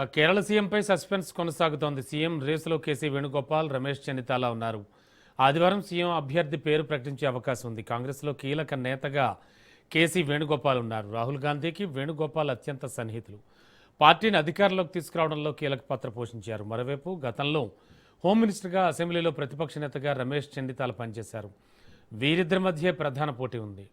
Kerala సీఎంపై suspense కొనసాగుతోంది. CM రేసులో KC Venugopal, Ramesh Chennithala ఉన్నారు. ఆదివారం సీఎం అభ్యర్థి పేరు ప్రకటించే అవకాశం ఉంది. కాంగ్రెస్లో కీలక నేతగా కేసీ వేణుగోపాల్ ఉన్నారు. రాహుల్ గాంధీకి వేణుగోపాల్ అత్యంత సన్నిహితులు. పార్టీని అధికారంలోకి తీసుకురావడంలో కీలక పాత్ర పోషించారు. మరోవైపు గతంలో హోమ్ మినిస్టర్గా, అసెంబ్లీలో ప్రతిపక్ష నేతగా రమేష్ చెన్నితాల పనిచేశారు. వీరిద్దరి మధ్య ప్రధాన పోటీ ఉంది.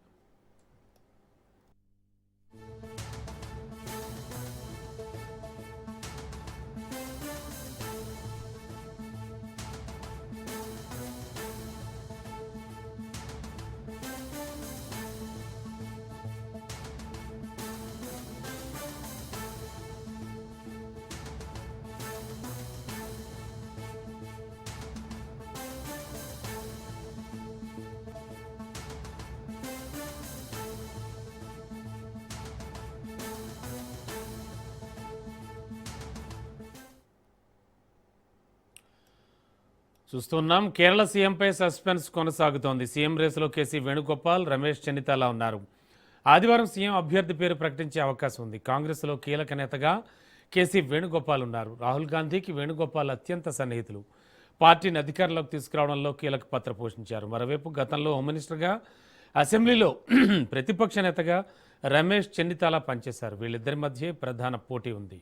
చూస్తున్నాం, కేరళ సీఎంపై సస్పెన్స్ కొనసాగుతోంది. సీఎం రేసులో కేసీ వేణుగోపాల్, రమేష్ చెన్నితాల ఉన్నారు. ఆదివారం సీఎం అభ్యర్థి పేరు ప్రకటించే అవకాశం ఉంది. కాంగ్రెస్లో కీలక నేతగా కేసీ వేణుగోపాల్ ఉన్నారు. రాహుల్ గాంధీకి వేణుగోపాల్ అత్యంత సన్నిహితులు. పార్టీని అధికారంలోకి తీసుకురావడంలో కీలక పాత్ర పోషించారు. మరోవైపు గతంలో హోమ్ మినిస్టర్గా, అసెంబ్లీలో ప్రతిపక్ష నేతగా రమేష్ చెన్నితాల పనిచేశారు. వీళ్ళిద్దరి మధ్య ప్రధాన పోటీ ఉంది.